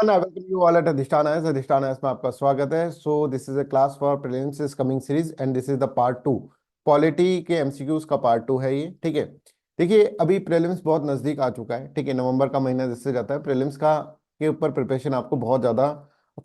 everyone, I welcome you all at Adhisthana S. Adhisthana S में आपका स्वागत है. So this is a class for prelims is coming series and this is the part 2. Polity के MCQs का part 2 है ये. ठीक है. देखिए अभी प्रीलिम्स बहुत नजदीक आ चुका है. ठीक है. नवंबर का महीना जिससे जाता है प्रीलिम्स का के ऊपर प्रिपरेशन आपको बहुत ज्यादा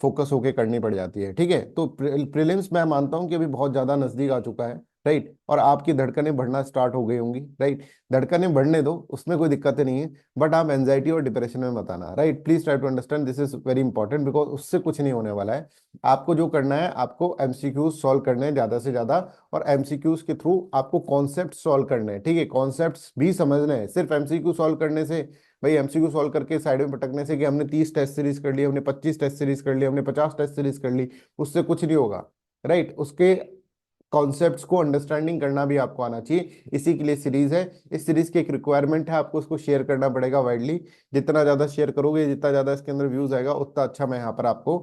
फोकस होके करनी पड़ जाती है. ठीक है. तो प्रीलिम्स मैं मानता हूँ कि अभी बहुत ज्यादा नजदीक आ चुका है. राइट. और आपकी धड़कनें बढ़ना स्टार्ट हो गई होंगी. राइट. धड़कनें बढ़ने दो, उसमें कोई दिक्कत नहीं है. बट आप एंजाइटी और डिप्रेशन में मत आना. Right. Please try to understand this is very important because उससे कुछ नहीं होने वाला है. आपको जो करना है, आपको एमसीक्यूज सॉल्व करने हैं ज्यादा से ज्यादा. और एमसीक्यूज के थ्रू आपको कॉन्सेप्ट सॉल्व करने हैं. ठीक है. कॉन्सेप्ट्स भी समझने हैं. सिर्फ एमसीक्यू सॉल्व करने से, भाई एमसीक्यू सॉल्व करके साइड में पटकने से कि हमने 30 टेस्ट सीरीज कर ली, हमने 25 टेस्ट सीरीज कर ली, हमने 50 टेस्ट सीरीज कर ली, उससे कुछ नहीं होगा. राइट. उसके कॉन्सेप्ट्स को अंडरस्टैंडिंग करना भी आपको आना चाहिए. इसी के लिए सीरीज है. इस सीरीज की एक रिक्वायरमेंट है, आपको उसको शेयर करना पड़ेगा वाइडली. जितना ज्यादा शेयर करोगे, जितना ज्यादा इसके अंदर व्यूज आएगा, उतना अच्छा मैं यहाँ पर आपको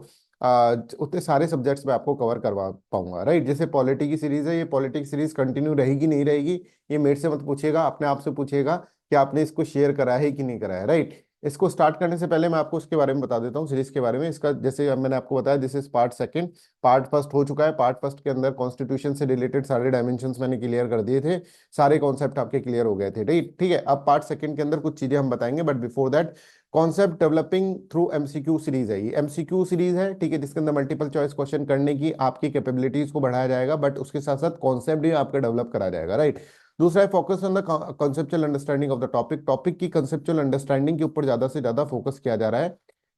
उतने सारे सब्जेक्ट्स में आपको कवर करवा पाऊंगा. राइट. जैसे पॉलिटी की सीरीज है, ये पॉलिटी की सीरीज कंटिन्यू रहेगी नहीं रहेगी, ये मेरे से मत पूछेगा, अपने आप से पूछेगा कि आपने इसको शेयर करा है कि नहीं करा है. राइट. इसको स्टार्ट करने से पहले मैं आपको उसके बारे में बता देता हूँ, सीरीज के बारे में. इसका जैसे अब मैंने आपको बताया, this is part second. Part first हो चुका है. पार्ट फर्स्ट के अंदर कॉन्स्टिट्यूशन से रिलेटेड सारे डायमेंशंस मैंने क्लियर कर दिए थे. सारे कॉन्सेप्ट आपके क्लियर हो गए थे. ठीक ठीक है. अब पार्ट सेकंड के अंदर कुछ चीजें हम बताएंगे, but before that, concept developing through MCQ series है. ये एमसीक्यू सीरीज है. ठीक है. जिसके अंदर मल्टीपल चॉइस क्वेश्चन करने की आपकी कैपेबिलिटीज को बढ़ाया जाएगा, बट उसके साथ साथ कॉन्सेप्ट भी आपका डेवलप करा जाएगा. राइट. दूसरा है focus on the conceptual understanding of the topic. Topic की कंसेप्चुअल अंडरस्टैंडिंग के ऊपर ज्यादा से ज्यादा फोकस किया जा रहा है.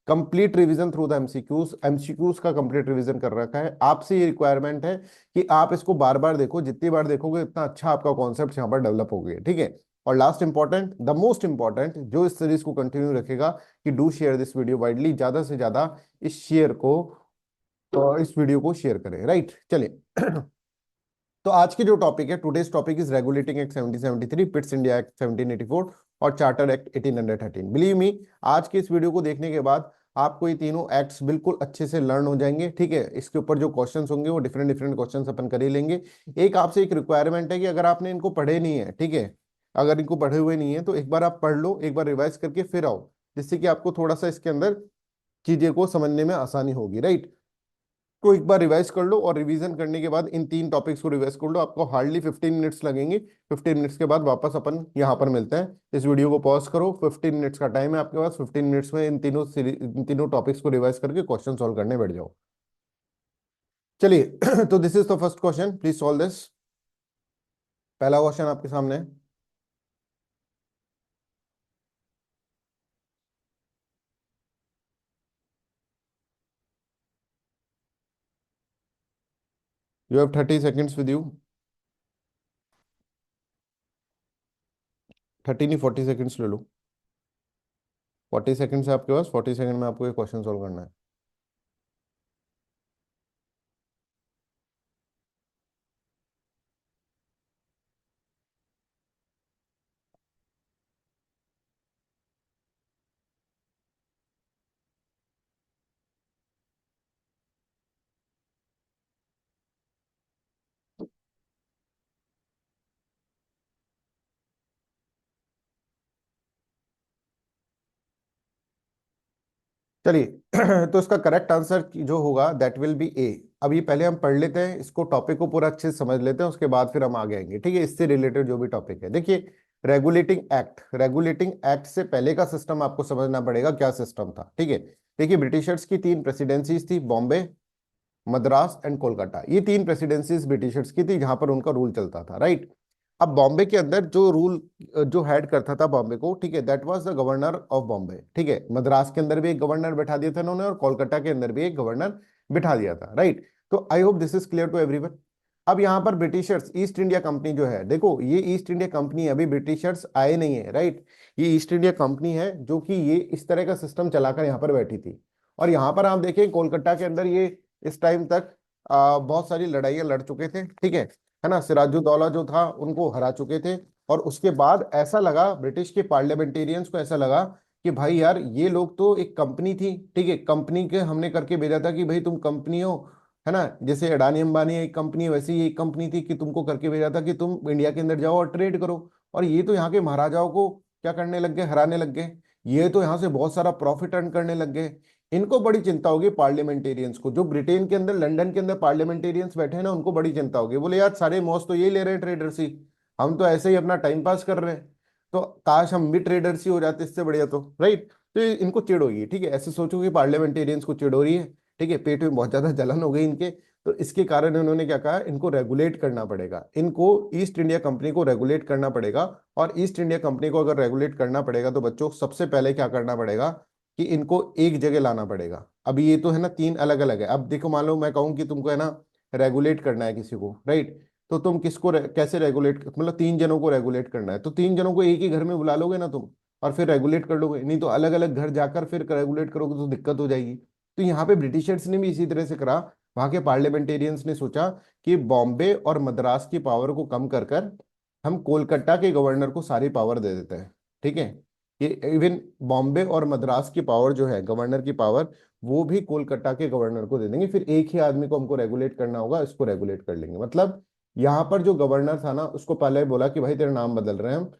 Complete revision through the MCQs. MCQs का कंप्लीट रिवीजन कर रखा है. आपसे ये रिक्वायरमेंट है कि आप इसको बार बार देखो. जितनी बार देखोगे उतना अच्छा आपका कॉन्सेप्ट यहाँ पर डेवलप हो गया. ठीक है. और last important, the most important, जो इस सीरीज को कंटिन्यू रखेगा, कि do share this video widely. ज्यादा से ज्यादा इस शेयर को, इस वीडियो को शेयर करें. राइट. चलिए. तो आज की जो टॉपिक है, today's topic is regulating act 1773, पिट्स India act 1784 और चार्टर एक्ट 1813. बिलीव मी, आज के इस वीडियो को देखने के बाद आपको ये तीनों एक्ट्स बिल्कुल अच्छे से लर्न हो जाएंगे. ठीक है. इसके ऊपर जो क्वेश्चंस होंगे वो डिफरेंट डिफरेंट क्वेश्चंस अपन कर ही लेंगे. एक आपसे एक रिक्वायरमेंट है कि अगर आपने इनको पढ़े नहीं है, ठीक है, अगर इनको पढ़े हुए नहीं है, तो एक बार आप पढ़ लो, एक बार रिवाइज करके फिर आओ, जिससे कि आपको थोड़ा सा इसके अंदर चीजें को समझने में आसानी होगी. राइट. तो एक बार रिवाइज कर लो, और रिवीजन करने के बाद इन तीन टॉपिक्स को रिवाइज कर लो. आपको हार्डली 15 मिनट्स लगेंगे. 15 मिनट्स के बाद वापस अपन यहाँ पर मिलते हैं. इस वीडियो को पॉज करो. 15 मिनट्स का टाइम है आपके पास. 15 मिनट्स में इन तीनों टॉपिक्स को रिवाइज करके क्वेश्चन सॉल्व करने बैठ जाओ. चलिए. तो this is the first question. Please solve this. पहला क्वेश्चन आपके सामने है. You have 30 seconds with you. 30 नहीं, 40 सेकेंड्स ले लो. 40 सेकेंड्स है आपके पास. 40 सेकेंड में आपको ये क्वेश्चन सॉल्व करना है. चलिए. तो इसका करेक्ट आंसर जो होगा दैट विल बी ए. अब ये पहले हम पढ़ लेते हैं, इसको टॉपिक को पूरा अच्छे से समझ लेते हैं, उसके बाद फिर हम आगे आएंगे. ठीक है. इससे रिलेटेड जो भी टॉपिक है, देखिए, रेगुलेटिंग एक्ट. रेगुलेटिंग एक्ट से पहले का सिस्टम आपको समझना पड़ेगा, क्या सिस्टम था. ठीक है. देखिए, ब्रिटिशर्स की तीन प्रेसिडेंसीज थी, बॉम्बे, मद्रास एंड कोलकाता. ये तीन प्रेसिडेंसीज ब्रिटिशर्स की थी जहां पर उनका रूल चलता था. राइट. अब बॉम्बे के अंदर जो रूल, जो हेड करता था बॉम्बे को, ठीक है, that was the governor of Bombay. ठीक है. मद्रास के अंदर भी एक गवर्नर बैठा दिया था उन्होंने, और कोलकाता के अंदर भी एक गवर्नर बिठा दिया था. राइट. तो I hope this is clear to everyone. अब यहाँ पर ब्रिटिशर्स, ईस्ट इंडिया कंपनी जो है, देखो ये ईस्ट इंडिया कंपनी है, अभी ब्रिटिशर्स आए नहीं है. राइट. ये ईस्ट इंडिया कंपनी है जो कि ये इस तरह का सिस्टम चलाकर यहाँ पर बैठी थी. और यहाँ पर आप देखें, कोलकाता के अंदर ये इस टाइम तक बहुत सारी लड़ाइयां लड़ चुके थे. ठीक है ना. सिराजुद्दौला जो था उनको हरा चुके थे. और उसके बाद ऐसा लगा ब्रिटिश के पार्लियामेंटेरियंस को, ऐसा लगा कि भाई यार, ये लोग तो एक कंपनी थी. ठीक है. कंपनी के हमने करके भेजा था कि भाई तुम कंपनी हो, है ना. जैसे अडानी अंबानी एक कंपनी, वैसे ही एक कंपनी थी कि तुमको करके भेजा था कि तुम इंडिया के अंदर जाओ और ट्रेड करो. और ये तो यहाँ के महाराजाओं को क्या करने लग गए, हराने लग गए. ये तो यहाँ से बहुत सारा प्रॉफिट अर्न करने लग गए. इनको बड़ी चिंता होगी पार्लियामेंटेरियंस को, जो ब्रिटेन के अंदर, लंदन के अंदर पार्लियामेंटेरियंस बैठे हैं ना, उनको बड़ी चिंता होगी। बोले यार सारे मौज तो यही ले रहे हैं ट्रेडर्स ही, हम तो ऐसे ही अपना टाइम पास कर रहे हैं, तो काश हम भी ट्रेडर्स ही हो जाते, इससे बढ़िया तो, राइट। तो इनको चिढ़ होगी, ठीक है, ऐसे सोचो कि पार्लियामेंटेरियंस को चिढ़ हो रही है, ठीक है, पेट में बहुत ज्यादा जलन हो गई इनके, तो इसके कारण इन्होंने क्या कहा, इनको रेगुलेट करना पड़ेगा, इनको ईस्ट इंडिया कंपनी को रेगुलेट करना पड़ेगा। और ईस्ट इंडिया कंपनी को अगर रेगुलेट करना पड़ेगा तो बच्चों सबसे पहले क्या करना पड़ेगा कि इनको एक जगह लाना पड़ेगा। अभी ये तो है ना तीन अलग अलग है, अब देखो मान लो मैं कहूँ कि तुमको है ना रेगुलेट करना है किसी को, राइट, तो तुम किसको कैसे रेगुलेट, मतलब तीन जनों को रेगुलेट करना है, तो तीन जनों को एक ही घर में बुला लोगे ना तुम, और फिर रेगुलेट कर लोगे, नहीं तो अलग अलग घर जाकर फिर रेगुलेट करोगे तो दिक्कत हो जाएगी। तो यहाँ पे ब्रिटिशर्स ने भी इसी तरह से करा, वहां के पार्लियामेंटेरियंस ने सोचा कि बॉम्बे और मद्रास की पावर को कम कर कर हम कोलकाता के गवर्नर को सारी पावर दे देते हैं, ठीक है। ये इवन बॉम्बे और मद्रास की पावर जो है, गवर्नर की पावर, वो भी कोलकाता के गवर्नर को दे देंगे, फिर एक ही आदमी को हमको रेगुलेट करना होगा, इसको रेगुलेट कर लेंगे। मतलब यहाँ पर जो गवर्नर था ना, उसको पहले बोला कि भाई तेरा नाम बदल रहे हैं हम,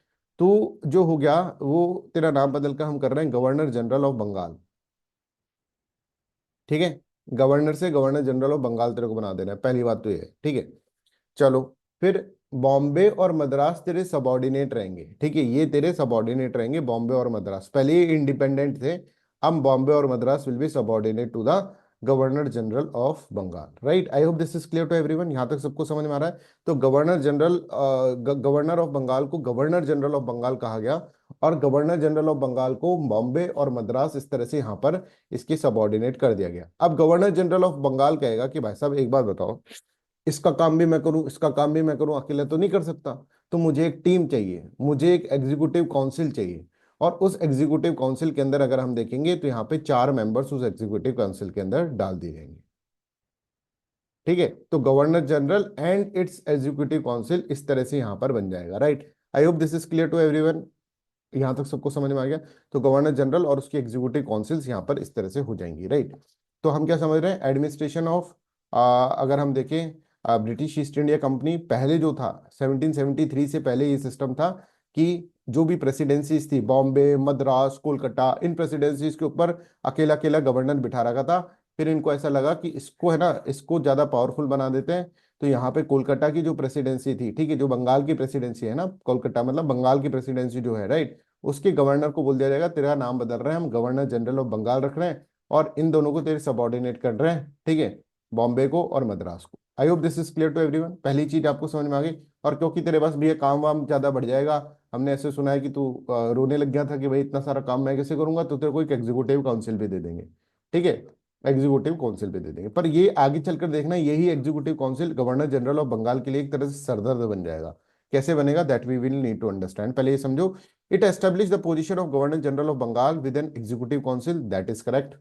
तो जो हो गया वो तेरा नाम बदल कर हम कर रहे हैं गवर्नर जनरल ऑफ बंगाल, ठीक है। गवर्नर से गवर्नर जनरल ऑफ बंगाल तेरे को बना देना है, पहली बात तो ये है, ठीक है। चलो, फिर बॉम्बे और मद्रास तेरे सबॉर्डिनेट रहेंगे, ठीक है, ये तेरे सबॉर्डिनेट रहेंगे, बॉम्बे और मद्रास, पहले ये इंडिपेंडेंट थे, अब बॉम्बे और Madras will be subordinate to the governor general of Bengal, right. I hope this is clear to everyone, यहां तक सबको समझ में आ रहा है। तो governor general, governor of Bengal को गवर्नर जनरल ऑफ बंगाल कहा गया, और गवर्नर जनरल ऑफ बंगाल को बॉम्बे और मद्रास इस तरह से यहाँ पर इसकी सबॉर्डिनेट कर दिया गया। अब गवर्नर जनरल ऑफ बंगाल कहेगा कि भाई साहब एक बात बताओ, इसका काम भी मैं करूं, इसका काम भी मैं करूं, अकेले तो नहीं कर सकता, तो मुझे एक टीम चाहिए, मुझे एक एग्जीक्यूटिव काउंसिल चाहिए। और उस एग्जीक्यूटिव काउंसिल के अंदर अगर हम देखेंगे तो यहाँ पे चार मेंबर्स उस एग्जीक्यूटिव काउंसिल के अंदर डाल दिए जाएंगे, ठीक है। तो governor general and its executive council इस तरह से यहाँ पर बन जाएगा, right. I hope this is clear to everyone, यहाँ तक सबको समझ में आ गया। तो गवर्नर जनरल और उसकी एग्जीक्यूटिव काउंसिल्स यहाँ पर इस तरह से हो जाएंगी, राइट। तो हम क्या समझ रहे हैं, एडमिनिस्ट्रेशन ऑफ, अगर हम देखें ब्रिटिश ईस्ट इंडिया कंपनी, पहले जो था 1773 से पहले ये सिस्टम था कि जो भी प्रेसिडेंसीज थी, बॉम्बे, मद्रास, कोलकाता, इन प्रेसिडेंसीज के ऊपर अकेला अकेला गवर्नर बिठा रखा था। फिर इनको ऐसा लगा कि इसको है ना, इसको ज्यादा पावरफुल बना देते हैं। तो यहाँ पे कोलकाता की जो प्रेसिडेंसी थी, ठीक है, जो बंगाल की प्रेसिडेंसी है ना, कोलकाता मतलब बंगाल की प्रेसिडेंसी जो है, राइट, उसके गवर्नर को बोल दिया जाएगा तेरा नाम बदल रहे हैं, हम गवर्नर जनरल ऑफ बंगाल रख रहे हैं, और इन दोनों को तेरे सबॉर्डिनेट कर रहे हैं, ठीक है, बॉम्बे को और मद्रास को। I hope this is clear to everyone, पहली चीज आपको समझ में आ गई। और क्योंकि तेरे पास भी ये काम वाम ज्यादा बढ़ जाएगा, हमने ऐसे सुना है कि तू रोने लग गया था कि भाई इतना सारा काम मैं कैसे करूंगा, तो तेरे को एक एग्जीक्यूटिव काउंसिल भी दे देंगे, ठीक है, एग्जीक्यूटिव काउंसिल भी दे देंगे। पर ये आगे चलकर देखना, यही executive council governor general of Bengal के लिए एक तरह से सरदर्द बन जाएगा। कैसे बनेगा, that we will need to understand, पहले ये समझो। It establish the position of governor general of Bengal with an executive council, that is correct,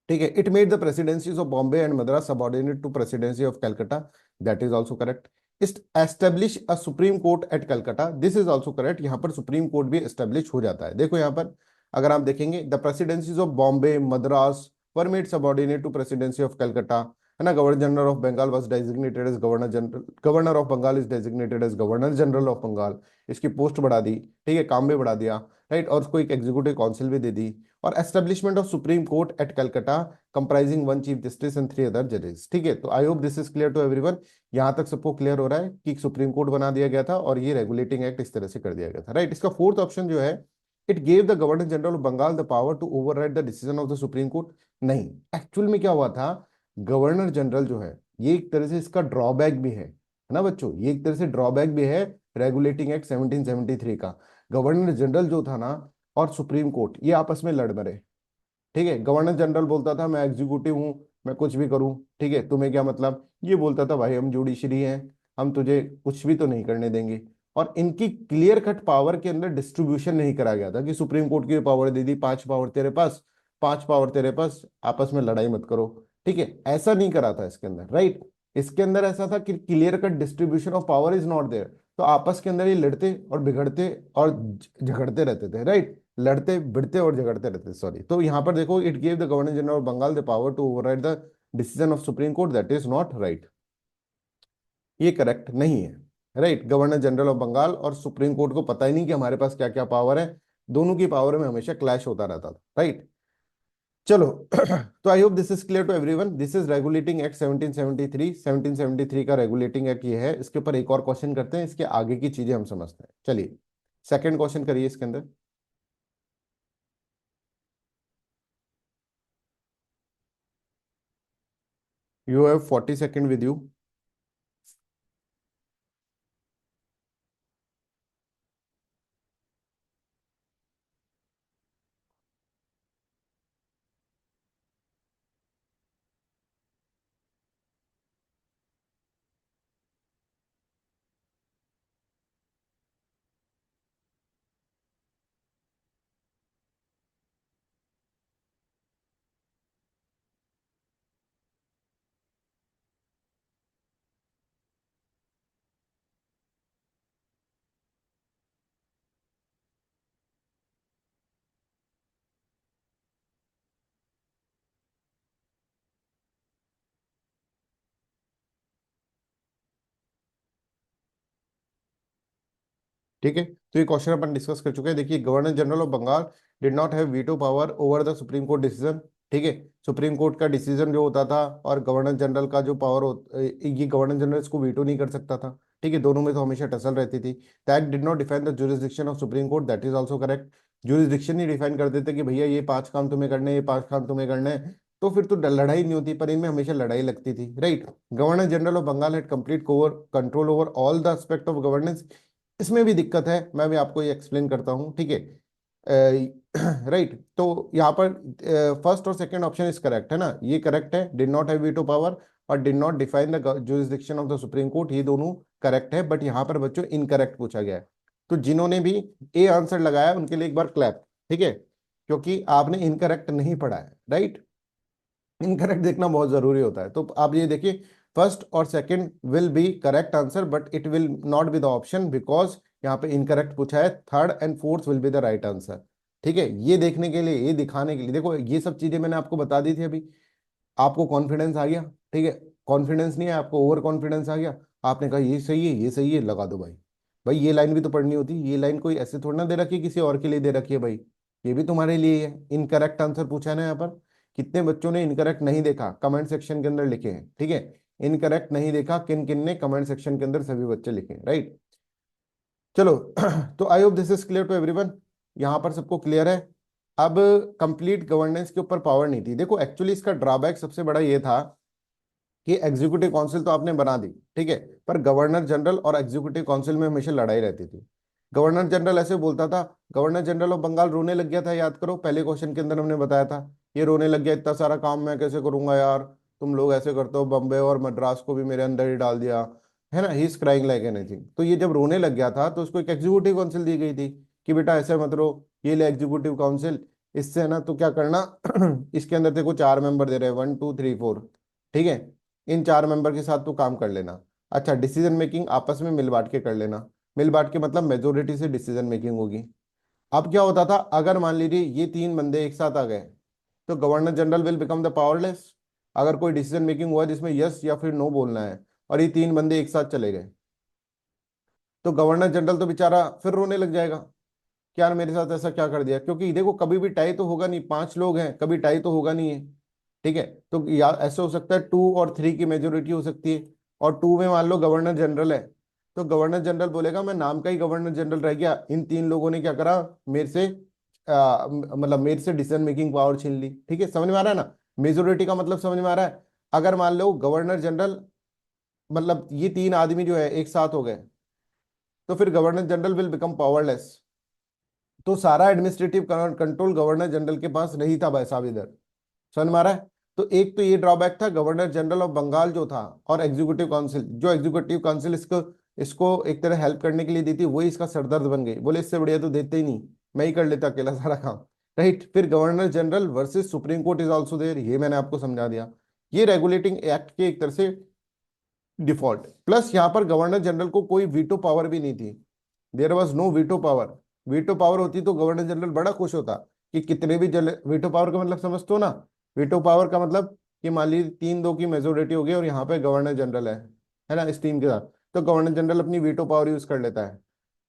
ठीक है। It made the presidencies of Bombay and Madras subordinate to presidency of Calcutta, that is also correct. Establish a supreme court at Calcutta, this is also correct, यहाँ पर supreme court भी establish हो जाता है। देखो यहाँ पर अगर आप देखेंगे, the presidencies of Bombay, Madras were made subordinate to presidency of Calcutta, है ना। Governor general of Bengal was designated as governor general, governor of Bengal is designated as governor general of Bengal, इसकी पोस्ट बढ़ा दी, ठीक है, काम भी बढ़ा दिया, राइट, और उसको एक एग्जीक्यूटिव काउंसिल भी दे दी। और establishment of supreme court at Calcutta comprising one chief justice and three other जजेस, ठीक है। तो I hope this is clear to everyone, यहाँ तक सबको क्लियर हो रहा है कि सुप्रीम कोर्ट बना दिया गया था और ये रेगुलेटिंग एक्ट इस तरह से कर दिया गया था, राइट। इसका फोर्थ ऑप्शन जो है, it gave the governor general of Bengal the power to override the decision of the supreme court. नहीं, एक्चुअल में क्या हुआ था, गवर्नर जनरल जो है, ये एक तरह से इसका ड्रॉबैक भी है ना बच्चों, ये एक तरह से ड्रॉबैक भी है रेगुलेटिंग एक्ट 1773 का। गवर्नर जनरल जो था ना और सुप्रीम कोर्ट, ये आपस में लड़ मरे, ठीक है। गवर्नर जनरल बोलता था मैं एग्जीक्यूटिव हूँ, मैं कुछ भी करूँ, ठीक है, तुम्हें क्या मतलब, ये बोलता था भाई हम जुडिशरी हैं, हम तुझे कुछ भी तो नहीं करने देंगे। और इनकी क्लियर कट पावर के अंदर डिस्ट्रीब्यूशन नहीं करा गया था कि सुप्रीम कोर्ट की पावर दे दी, पांच पावर तेरे पास, पांच पावर तेरे पास, आपस में लड़ाई मत करो, ठीक है, ऐसा नहीं करा था इसके अंदर, राइट। इसके अंदर ऐसा था कि clear cut distribution of power is not there, तो आपस के अंदर ये लड़ते और बिगड़ते और झगड़ते रहते थे, राइट, लड़ते भिड़ते और झगड़ते रहते, सॉरी। तो यहाँ पर देखो, it gave the governor general of Bengal the power to override the decision of supreme court, that is not right, ये करेक्ट नहीं है, right. Governor general of Bengal और सुप्रीम कोर्ट को पता ही नहीं कि हमारे पास क्या क्या पावर है, दोनों की पावर में हमेशा क्लैश होता रहता था, राइट। चलो तो I hope this is clear to everyone. This is regulating act 1773। 1773 का रेगुलेटिंग एक्ट ये है। इसके ऊपर एक और क्वेश्चन करते हैं, इसके आगे की चीजें हम समझते हैं। चलिए सेकंड क्वेश्चन करिए इसके अंदर। You have 40 second with you. ठीक है, तो ये क्वेश्चन अपन डिस्कस कर चुके हैं। देखिए, governor general of Bengal did not have veto power over the supreme court decision. ठीक है, सुप्रीम कोर्ट का डिसीजन जो होता था और गवर्नर जनरल का जो पावर ये गवर्नर जनरल इसको वीटो नहीं कर सकता था। ठीक है, दोनों में तो हमेशा टसल रहती थी। That did not define the jurisdiction of supreme court, that is also correct. Jurisdiction he define कर देते कि भैया ये 5 काम तुम्हें करने हैं, ये 5 काम तुम्हें करने हैं, तो फिर तो लड़ाई नहीं होती, पर इनमें हमेशा लड़ाई लगती थी। Right, governor general of Bengal had complete control over all the aspect of governance. इसमें भी दिक्कत है, मैं भी आपको ये एक्सप्लेन करता हूँ। ठीक है, राइट तो यहाँ पर फर्स्ट और सेकंड ऑप्शन इज करेक्ट है ना, ये करेक्ट है। Did not have veto power और did not define the jurisdiction of the supreme court, ये दोनों करेक्ट है। बट यहाँ पर बच्चों इनकरेक्ट पूछा गया है। तो जिन्होंने भी ए आंसर लगाया उनके लिए एक बार क्लैप। ठीक है, क्योंकि आपने इनकरेक्ट नहीं पढ़ा है। राइट, इनकरेक्ट देखना बहुत जरूरी होता है। तो आप ये देखिए, फर्स्ट और second will be correct answer, but it will not be the option because यहाँ पे इनकरेक्ट पूछा है। Third and fourth will be the right answer. ठीक है, ये देखने के लिए, ये दिखाने के लिए, देखो ये सब चीजें मैंने आपको बता दी थी अभी। आपको कॉन्फिडेंस आ गया। ठीक है, कॉन्फिडेंस नहीं है आपको, ओवर कॉन्फिडेंस आ गया। आपने कहा ये सही है, ये सही है, लगा दो भाई। भाई ये लाइन भी तो पढ़नी होती है, ये लाइन कोई ऐसे थोड़ा ना दे रखी है, किसी और के लिए दे रखी है भाई। ये भी तुम्हारे लिए है। इनकरेक्ट आंसर पूछा है ना यहाँ पर। कितने बच्चों ने इनकरेक्ट नहीं देखा कमेंट सेक्शन के अंदर लिखे हैं। ठीक है, इनकरेक्ट नहीं देखा किन किन ने, कमेंट सेक्शन के अंदर सभी बच्चे लिखे हैं। राइट, चलो तो I hope this is clear to everyone. यहाँ पर सबको क्लियर है। अब कंप्लीट गवर्नेंस के ऊपर पावर नहीं थी। देखो एक्चुअली इसका ड्रॉबैक सबसे बड़ा ये था कि एग्जीक्यूटिव काउंसिल तो आपने बना दी। ठीक है, पर गवर्नर जनरल और एग्जीक्यूटिव काउंसिल में हमेशा लड़ाई रहती थी। गवर्नर जनरल ऐसे बोलता था, गवर्नर जनरल ऑफ बंगाल रोने लग गया था, याद करो पहले क्वेश्चन के अंदर हमने बताया था। ये रोने लग गया, इतना सारा काम मैं कैसे करूंगा यार, तुम लोग ऐसे करते हो, बम्बे और मद्रास को भी मेरे अंदर ही डाल दिया है ना, he is crying like anything. तो ये जब रोने लग गया था तो उसको एक एग्जीक्यूटिव काउंसिल दी गई थी कि बेटा ऐसे मत रो, ये ले एग्जीक्यूटिव काउंसिल। इससे है ना तो क्या करना इसके अंदर देखो 4 मेंबर दे रहे हैं, 1 2 3 4। ठीक है, इन 4 मेंबर के साथ तो काम कर लेना। अच्छा, डिसीजन मेकिंग आपस में मिल बांट के कर लेना। मिल बांट के मतलब मेजोरिटी से डिसीजन मेकिंग होगी। अब क्या होता था, अगर मान लीजिए ये 3 बंदे एक साथ आ गए तो governor general will become the powerless. अगर कोई डिसीजन मेकिंग हुआ जिसमें यस या फिर नो बोलना है और ये 3 बंदे एक साथ चले गए, तो गवर्नर जनरल तो बेचारा फिर रोने लग जाएगा कि यार मेरे साथ ऐसा क्या कर दिया। क्योंकि देखो कभी भी टाई तो होगा नहीं, 5 लोग हैं, कभी टाई तो होगा नहीं है। ठीक है, तो या ऐसे हो सकता है 2 और 3 की मेजोरिटी हो सकती है, और 2 में मान लो गवर्नर जनरल है, तो गवर्नर जनरल बोलेगा मैं नाम का ही गवर्नर जनरल रह गया, इन 3 लोगों ने क्या करा, मेरे से मतलब मेरे से डिसीजन मेकिंग पावर छीन ली। ठीक है, समझ में आ रहा है ना, मेजोरिटी का मतलब समझ में आ रहा है। अगर मान लो गवर्नर जनरल मतलब ये 3 आदमी जो है एक साथ हो गए, तो फिर governor general will become powerless. तो सारा एडमिनिस्ट्रेटिव कंट्रोल गवर्नर जनरल के पास नहीं था भाई साहब इधर। समझ में आ रहा है। तो एक तो ये ड्रॉबैक था गवर्नर जनरल ऑफ बंगाल जो था, और एग्जीक्यूटिव काउंसिल, जो एग्जीक्यूटिव काउंसिल इसको इसको एक तरह हेल्प करने के लिए दी थी, वही इसका सरदर्द बन गई। बोले इससे बढ़िया तो देते ही नहीं, मैं ही कर लेता अकेला सारा काम। राइट, फिर governor general versus supreme court is also there, ये मैंने आपको समझा दिया। ये रेगुलेटिंग एक्ट के एक तरह से डिफॉल्ट, प्लस यहाँ पर गवर्नर जनरल को कोई वीटो पावर भी नहीं थी। There was no veto power. Veto power होती तो गवर्नर जनरल बड़ा खुश होता कि कितने भी जल, वीटो पावर का मतलब समझते हो ना। वीटो पावर का मतलब कि मान लीजिए 3-2 की मेजोरिटी हो गई और यहाँ पे गवर्नर जनरल है ना, इस टीम के साथ, तो गवर्नर जनरल अपनी वीटो पावर यूज कर लेता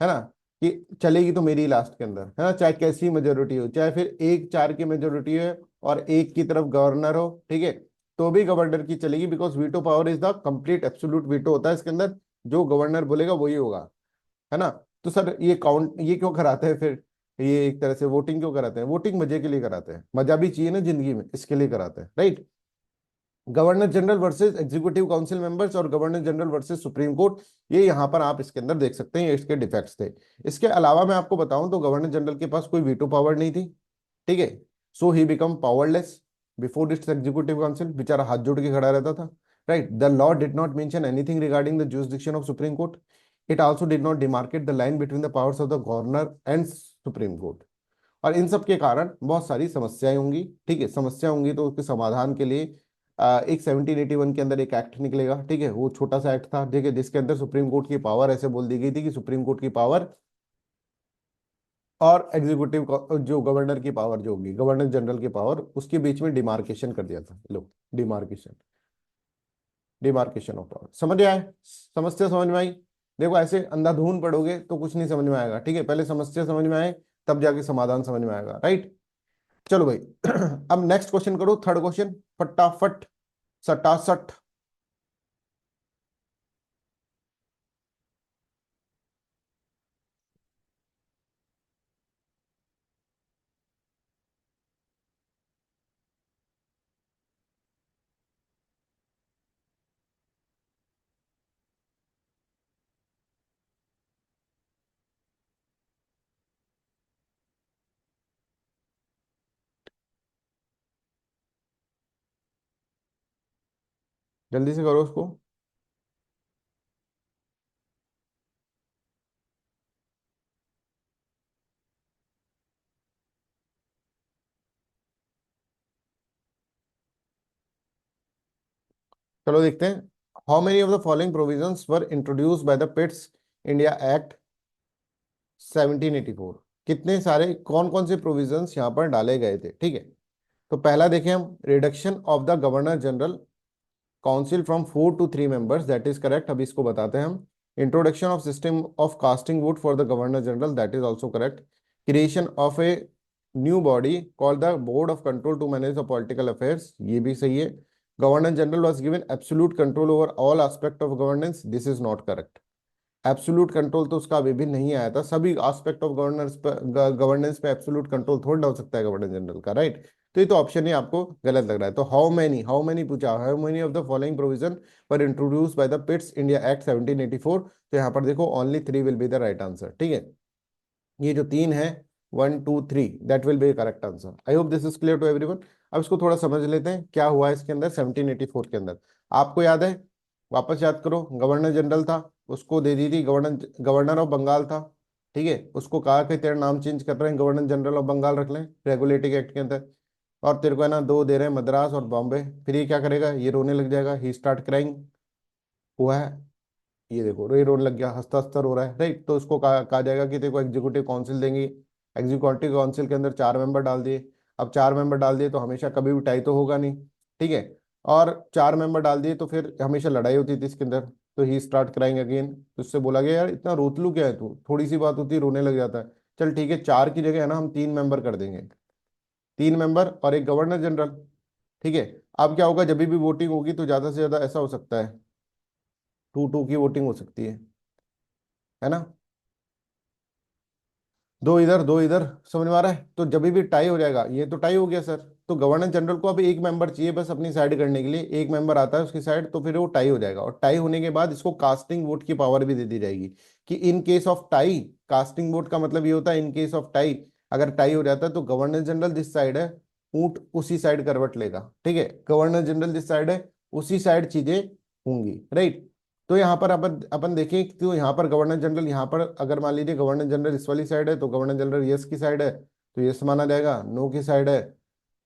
है ना, कि चलेगी तो मेरी लास्ट के अंदर है ना, चाहे कैसी मेजोरिटी हो, चाहे फिर 1-4 की मेजोरिटी है और एक की तरफ गवर्नर हो, ठीक है, तो भी गवर्नर की चलेगी, because veto power is the complete absolute veto होता है इसके अंदर, जो गवर्नर बोलेगा वही होगा, है ना। तो सर ये काउंट ये क्यों कराते हैं फिर, ये एक तरह से वोटिंग क्यों कराते हैं? वोटिंग मजे के लिए कराते हैं, मजा भी चाहिए ना जिंदगी में, इसके लिए कराते हैं, right. Governor general versus executive council members और governor general versus supreme court, ये यहाँ पर आप इसके अंदर देख सकते हैं, ये इसके डिफेक्ट्स थे। इसके अलावा मैं आपको बताऊं तो गवर्नर जनरल के पास कोई वीटो पावर नहीं थी, ठीक है। So he become powerless before this executive council, बेचारा हाथ जोड़ के खड़ा रहता था, right. The law did not mention anything regarding the jurisdiction of supreme court. It also did not demarcate the line between the powers of the governor and supreme court. और इन सब के कारण बहुत सारी समस्याएं होंगी, ठीक है। समस्या होंगी तो उसके समाधान के लिए एक 1781 के अंदर एक एक्ट निकलेगा, ठीक है। वो छोटा सा एक्ट था, ठीक है, जिसके अंदर सुप्रीम कोर्ट की पावर ऐसे बोल दी गई थी कि सुप्रीम कोर्ट की पावर और एग्जीक्यूटिव जो गवर्नर की पावर जो होगी, गवर्नर जनरल की पावर, उसके बीच में डिमार्केशन कर दिया था। लो, डिमार्केशन, डिमार्केशन ऑफ पावर, समझ आए? समस्या समझ में आई? देखो ऐसे अंधाधुन पढ़ोगे तो कुछ नहीं समझ में आएगा, ठीक है। पहले समस्या समझ में आए, तब जाके समाधान समझ में आएगा, राइट। चलो भाई अब नेक्स्ट क्वेश्चन करो, थर्ड क्वेश्चन, फटाफट, सटासट। जल्दी से करो उसको। चलो देखते हैं। How many of the following provisions were introduced by the Pitt's India act 1784? कितने सारे, कौन कौन से प्रोविजंस यहाँ पर डाले गए थे, ठीक है। तो पहला देखें हम, reduction of the governor general council from 4 to 3 members, that is correct, अभी इसको बताते हैं हम। Introduction of system of casting vote for the governor general, that is also correct. Creation of a new body called the board of control to manage the political affairs, ये भी सही है। Governor general was given absolute control over all aspect of governance, this is not correct. Absolute control तो उसका अभी भी नहीं आया था, सभी एस्पेक्ट ऑफ गवर्नेंस पे एब्सोल्यूट कंट्रोल थोड़ा ना हो सकता है गवर्नर जनरल का, राइट। तो ये तो ऑप्शन ही आपको गलत लग रहा है। तो हाउ मेनी पूछा, how many of the following provision were introduce by the Pitt's India act 1784, तो यहाँ पर देखो only 3 will be the right answer, ठीक है। ये जो 3 है, 1 2 3, that will be correct answer. I hope this is clear to everyone. अब इसको थोड़ा समझ लेते हैं क्या हुआ इसके अंदर 1784 के अंदर। आपको याद है, वापस याद करो, गवर्नर जनरल था, उसको दे दी थी गवर्नर, गवर्नर ऑफ बंगाल था, ठीक है। उसको कहा कि तेरा नाम चेंज कर रहे हैं, गवर्नर जनरल ऑफ बंगाल रख लें रेगुलेटिंग एक्ट के अंदर। और तेरे को है ना 2 दे रहे हैं, मद्रास और बॉम्बे। फिर ये क्या करेगा, ये रोने लग जाएगा, ही स्टार्ट क्राइंग, हुआ है, ये देखो रे रोने लग गया, हंसता हंसता रो रहा है, राइट। तो उसको कहा जाएगा कि तेरे को एग्जीक्यूटिव काउंसिल देंगे। एग्जीक्यूटिव काउंसिल के अंदर 4 मेंबर डाल दिए। अब 4 मेंबर डाल दिए तो हमेशा कभी भी टाई तो होगा नहीं, ठीक है। और 4 मेंबर डाल दिए तो फिर हमेशा लड़ाई होती थी इसके अंदर। तो ही स्टार्ट क्राइंग अगेन, तो उससे बोला गया यार इतना रोतलू क्या है तू, थोड़ी सी बात होती है रोने लग जाता है। चल ठीक है, 4 की जगह है ना हम 3 मेंबर कर देंगे, 3 मेंबर और एक गवर्नर जनरल, ठीक है। अब क्या होगा, जब भी वोटिंग होगी तो ज्यादा से ज्यादा ऐसा हो सकता है, 2-2 की वोटिंग हो सकती है ना। 2 इधर 2 इधर, समझ में आ रहा है। तो जब भी टाई हो जाएगा, ये तो टाई हो गया सर, तो गवर्नर जनरल को अब एक मेंबर चाहिए बस अपनी साइड करने के लिए, एक मेंबर आता है उसकी साइड, तो फिर वो टाई हो जाएगा। और टाई होने के बाद इसको कास्टिंग वोट की पावर भी दे दी जाएगी, कि in case of tie, casting vote का मतलब ये होता है इन केस ऑफ टाई, अगर टाई हो जाता है तो गवर्नर जनरल जिस साइड है, ऊंट उसी साइड करवट लेगा, ठीक है। गवर्नर जनरल जिस साइड है उसी साइड चीजें होंगी, राइट। तो यहाँ पर अपन अपन देखें, तो यहाँ पर गवर्नर जनरल, यहाँ पर अगर मान लीजिए गवर्नर जनरल इस वाली साइड है तो गवर्नर जनरल यस की साइड है तो यस माना जाएगा, नो की साइड है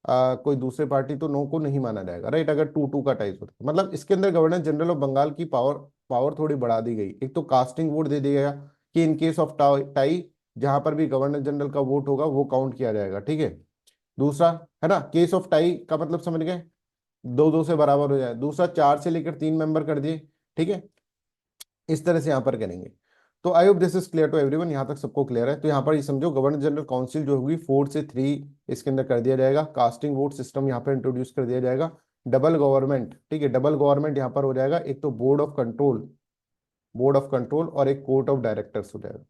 कोई दूसरे पार्टी तो नो को नहीं माना जाएगा, राइट। अगर 2-2 का टाइस होता है, मतलब इसके अंदर गवर्नर जनरल ऑफ बंगाल की पावर पावर थोड़ी बढ़ा दी गई। एक तो कास्टिंग वोट दे दिया गया कि इन केस ऑफ टाई जहां पर भी गवर्नर जनरल का वोट होगा वो काउंट किया जाएगा, ठीक है। दूसरा, है ना, केस ऑफ टाई का मतलब समझ गए, 2-2 से बराबर हो जाए। दूसरा, 4 से लेकर 3 मेंबर कर दिए, ठीक है। इस तरह से यहाँ पर करेंगे। तो I hope this is clear to everyone, यहाँ तक सबको क्लियर है। तो यहाँ पर ये समझो गवर्नर जनरल काउंसिल जो होगी 4 से 3 इसके अंदर कर दिया जाएगा। कास्टिंग वोट सिस्टम यहाँ पर इंट्रोड्यूस कर दिया जाएगा। डबल गवर्नमेंट, ठीक है, डबल गवर्नमेंट यहाँ पर हो जाएगा, एक तो board of control, board of control और एक कोर्ट ऑफ डायरेक्टर्स हो जाएगा,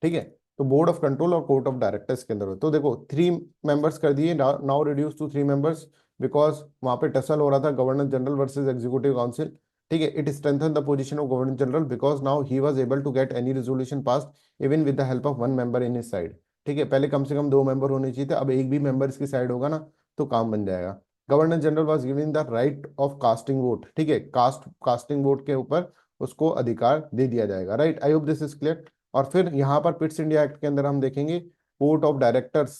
ठीक है। तो बोर्ड ऑफ कंट्रोल और कोर्ट ऑफ डायरेक्टर्स के अंदर हो, तो देखो 3 मेंबर्स कर दिए, now reduce to 3 members, because वहां पे टसल हो रहा था governor general versus executive council, ठीक है। It strengthen the position of governor general because now he was able to get any resolution passed even with the help of 1 member in his side, ठीक है। पहले कम से कम 2 member होने चाहिए थे, अब एक भी मेंबर इसकी साइड होगा ना तो काम बन जाएगा। Governor general was given the right of casting vote, ठीक है, कास्टिंग वोट के ऊपर उसको अधिकार दे दिया जाएगा, right. I hope this is clear. और फिर यहाँ पर पिट्स इंडिया एक्ट के अंदर हम देखेंगे कोर्ट ऑफ डायरेक्टर्स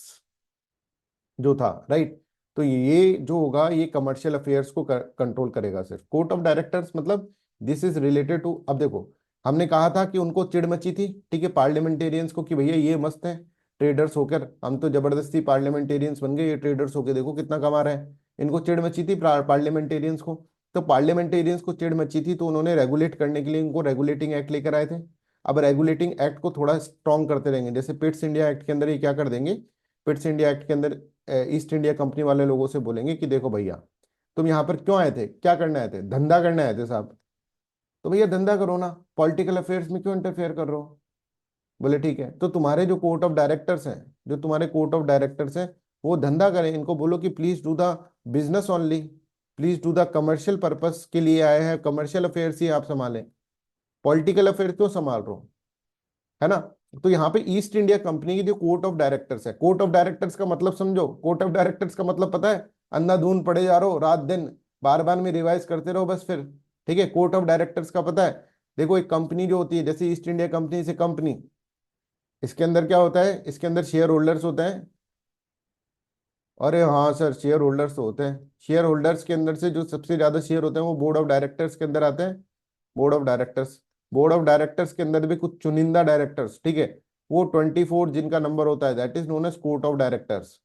जो था, राइट। तो ये जो होगा ये कमर्शियल अफेयर्स को कंट्रोल करेगा सिर्फ। कोर्ट ऑफ डायरेक्टर्स मतलब दिस इज रिलेटेड टू, अब देखो हमने कहा था कि उनको चिढ़ मची थी, ठीक है, पार्लियामेंटेरियंस को, कि भैया ये मस्त है ट्रेडर्स होकर, हम तो जबरदस्ती पार्लियामेंटेरियंस बन गए, ये ट्रेडर्स होकर देखो कितना कमा रहे हैं। इनको चिढ़ मची थी पार्लियामेंटेरियंस को। तो पार्लियामेंटेरियंस को चिढ़ मची थी तो उन्होंने रेगुलेट करने के लिए इनको रेगुलेटिंग एक्ट लेकर आए थे। अब रेगुलेटिंग एक्ट को थोड़ा स्ट्रॉन्ग करते रहेंगे, जैसे पिट्स इंडिया एक्ट के अंदर ये क्या कर देंगे, पिट्स इंडिया एक्ट के अंदर ईस्ट इंडिया कंपनी वाले लोगों से बोलेंगे कि देखो भैया तुम यहाँ पर क्यों आए थे, क्या करने आए थे, धंधा करने आए थे साहब, तो भैया धंधा करो ना, पॉलिटिकल अफेयर्स में क्यों इंटरफेयर कर रहे हो। बोले ठीक है, तो तुम्हारे जो कोर्ट ऑफ डायरेक्टर्स हैं, जो तुम्हारे कोर्ट ऑफ डायरेक्टर्स हैं वो धंधा करें, इनको बोलो कि please do the business only, please do the commercial purpose के लिए आए हैं, कमर्शियल अफेयर्स ही आप संभालें, पॉलिटिकल अफेयर क्यों संभाल रहे हो, है ना। तो यहाँ पे ईस्ट इंडिया कंपनी की जो कोर्ट ऑफ डायरेक्टर्स है, कोर्ट ऑफ डायरेक्टर्स का मतलब समझो, कोर्ट ऑफ डायरेक्टर्स का मतलब पता है, अंधाधुंध पढ़े जा रहे हो रात दिन, बार बार में रिवाइज करते रहो बस फिर, ठीक है। कोर्ट ऑफ डायरेक्टर्स का पता है, देखो एक कंपनी जो होती है जैसे ईस्ट इंडिया कंपनी से कंपनी, इसके अंदर क्या होता है, इसके अंदर शेयर होल्डर्स होते हैं। अरे हाँ सर, शेयर होल्डर्स तो होते हैं, शेयर होल्डर्स के अंदर से जो सबसे ज्यादा शेयर होते हैं वो बोर्ड ऑफ डायरेक्टर्स के अंदर आते हैं। Board of directors, board of directors के अंदर भी कुछ चुनिंदा डायरेक्टर्स, ठीक है, वो 24 जिनका नंबर होता है, that is known as court of directors.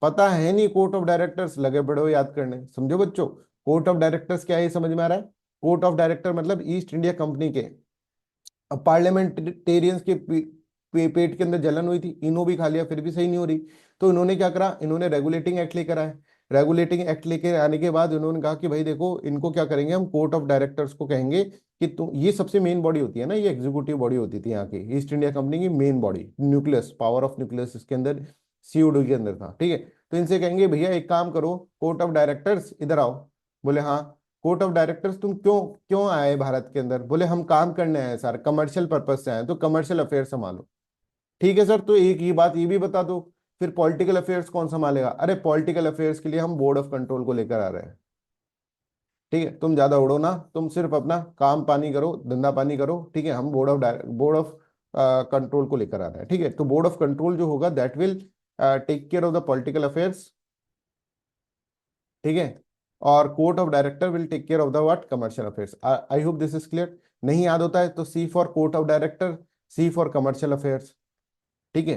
पता है नहीं कोर्ट ऑफ डायरेक्टर्स, लगे पड़े हो याद करने, समझो बच्चों। कोर्ट ऑफ डायरेक्टर्स क्या है ये समझ में आ रहा है। कोर्ट ऑफ डायरेक्टर मतलब ईस्ट इंडिया कंपनी के, अब पार्लियामेंटेरियंस के पेट के अंदर जलन हुई थी, इनो भी खा लिया फिर भी सही नहीं हो रही, तो इन्होंने क्या करा, इन्होंने रेगुलेटिंग एक्ट लेकर आए। रेगुलेटिंग एक्ट लेकर आने के बाद इन्होंने कहा कि भाई देखो इनको क्या करेंगे, हम कोर्ट ऑफ डायरेक्टर्स को कहेंगे कि तुम, ये सबसे मेन बॉडी होती है ना, ये एग्जीक्यूटिव बॉडी होती थी यहाँ की ईस्ट इंडिया कंपनी की main body, nucleus, power of nucleus इसके अंदर सीओडी के अंदर था, ठीक है। तो इनसे कहेंगे भैया एक काम करो, कोर्ट ऑफ डायरेक्टर्स इधर आओ। बोले हाँ। कोर्ट ऑफ डायरेक्टर्स तुम क्यों क्यों आए भारत के अंदर, बोले हम काम करने आए सर, कमर्शियल पर्पज से आए, तो कमर्शियल अफेयर संभालो। ठीक है सर, तो एक ही बात ये भी बता दो, फिर पॉलिटिकल अफेयर्स कौन संभालेगा, अरे पॉलिटिकल अफेयर्स के लिए हम बोर्ड ऑफ कंट्रोल को लेकर आ रहे हैं, ठीक है। तुम ज्यादा उड़ो ना, तुम सिर्फ अपना काम पानी करो, धंधा पानी करो, ठीक है। हम बोर्ड ऑफ कंट्रोल को लेकर आ रहे हैं, ठीक है। तो बोर्ड ऑफ कंट्रोल जो होगा that will take care of the political affairs, ठीक है। और court of director will take care of the what, commercial affairs. I hope this is clear. नहीं याद होता है तो C for court of director, C for commercial affairs, ठीक है।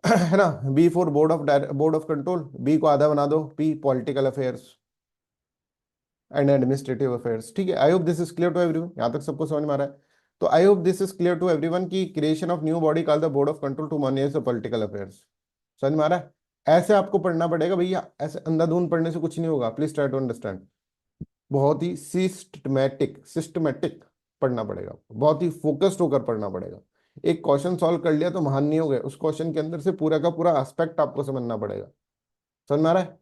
है ना। B for board of control, B को आधा बना दो, P political affairs and administrative affairs, ठीक है। I hope this is clear to everyone, यहाँ तक सबको समझ में आ रहा है। तो I hope this is clear to everyone की creation of new body called the board of control to manage the political affairs, समझ में आ रहा है। ऐसे आपको पढ़ना पड़ेगा भैया, ऐसे अंधाधुंध पढ़ने से कुछ नहीं होगा, प्लीज ट्राई टू अंडरस्टैंड। बहुत ही सिस्टमैटिक सिस्टमैटिक पढ़ना पड़ेगा, बहुत ही फोकस्ड होकर पढ़ना पड़ेगा। एक क्वेश्चन सॉल्व कर लिया तो महान नहीं हो गए, उस क्वेश्चन के अंदर से पूरा का पूरा एस्पेक्ट आपको समझना पड़ेगा, समझ में आ रहा है।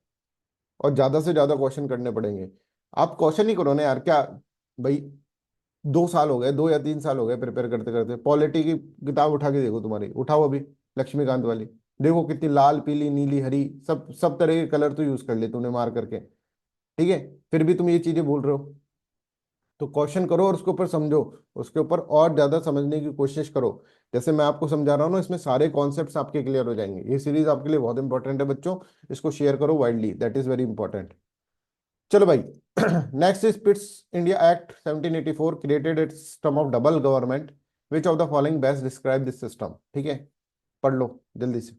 और ज्यादा से ज्यादा क्वेश्चन करने पड़ेंगे। आप क्वेश्चन ही करो ना यार, क्या भाई, 2 साल हो गए, 2 या 3 साल हो गए प्रिपेयर करते करते, पॉलिटी की किताब उठा के देखो, तुम्हारी उठाओ अभी, लक्ष्मीकांत वाली, देखो कितनी लाल पीली नीली हरी, सब सब तरह के कलर तो यूज कर लिए तूने मार करके, ठीक है। फिर भी तुम ये चीजें भूल रहे हो। तो क्वेश्चन करो और उसके ऊपर समझो, उसके ऊपर और ज्यादा समझने की कोशिश करो। जैसे मैं आपको समझा रहा हूँ ना, इसमें सारे कॉन्सेप्ट्स आपके क्लियर हो जाएंगे। ये सीरीज आपके लिए बहुत इंपॉर्टेंट है बच्चों, इसको शेयर करो widely, that is very important. चलो भाई। Next is पिट्स India act 1784 created it system of double government, which of the following best describe this system, ठीक है। पढ़ लो जल्दी से।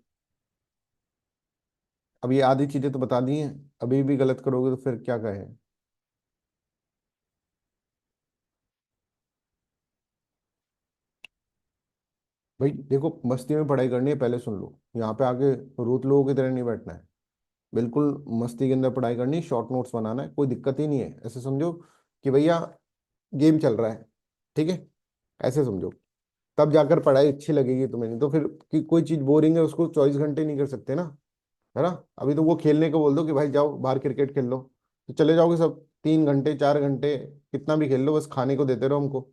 अब ये आधी चीजें तो बता दी हैं, अभी भी गलत करोगे तो फिर क्या कहें। भाई देखो, मस्ती में पढ़ाई करनी है, पहले सुन लो। यहाँ पे आके रूत लोगों की तरह नहीं बैठना है। बिल्कुल मस्ती के अंदर पढ़ाई करनी, शॉर्ट नोट्स बनाना है, कोई दिक्कत ही नहीं है। ऐसे समझो कि भैया गेम चल रहा है, ठीक है, ऐसे समझो। तब जाकर पढ़ाई अच्छी लगेगी तुम्हें, नहीं तो फिर कि कोई चीज बोरिंग है उसको 24 घंटे नहीं कर सकते ना, है ना। अभी तो वो खेलने को बोल दो कि भाई जाओ बाहर क्रिकेट खेल लो, तो चले जाओगे सब, 3 घंटे 4 घंटे कितना भी खेल लो, बस खाने को देते रहो हमको।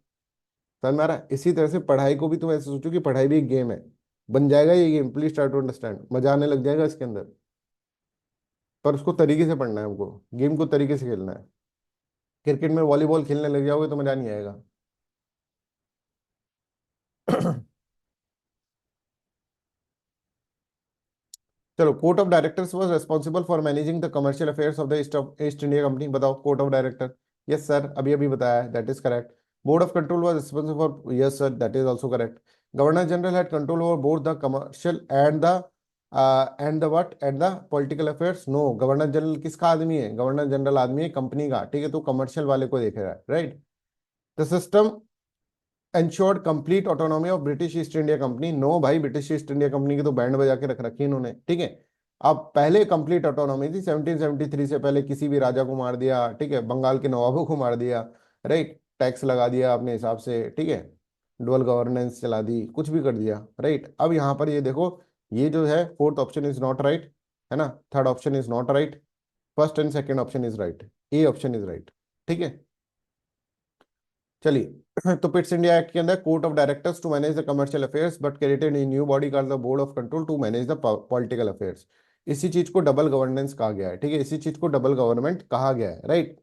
समझ में आ रहा है? इसी तरह से पढ़ाई को भी तुम ऐसे सोचो कि पढ़ाई भी एक गेम है। बन जाएगा ये game, please try to understand, मजा आने लग जाएगा इसके अंदर। पर उसको तरीके से पढ़ना है हमको, गेम को तरीके से खेलना है। क्रिकेट में वॉलीबॉल खेलने लग जाओगे तो मजा नहीं आएगा। चलो, court of directors was responsible for managing the commercial affairs of the East India company. बताओ, court of director. Yes sir, अभी अभी बताया, that is correct. Board of control was responsible for, yes sir, that is also correct. Governor general had control over both the commercial and the what and the political affairs. No, governor general किसका आदमी है? Governor general आदमी है company का, ठीक है, तो commercial वाले को देखेगा, right. The system ensured complete autonomy of British East India company. No भाई, ब्रिटिश ईस्ट इंडिया कंपनी की तो बैंड बजा के रख रखी है इन्होंने, ठीक है। अब पहले कंप्लीट ऑटोनॉमी थी 1773 से पहले, किसी भी राजा को मार दिया, ठीक है, बंगाल के नवाबों को मार दिया, राइट, टैक्स लगा दिया अपने हिसाब से, ठीक है, डुअल गवर्नेंस चला दी, कुछ भी कर दिया, राइट। अब यहाँ पर ये देखो, ये जो है fourth option is not right, है ना, third option is not right, first and second option is right, A option is right, ठीक है। चलिए, तो पिट्स इंडिया एक्ट के अंदर court of directors to manage the commercial affairs but created in new body called the board of control to manage the political affairs. इसी चीज को double governance कहा गया है, ठीक है, इसी चीज को डबल गवर्नमेंट कहा गया है, राइट।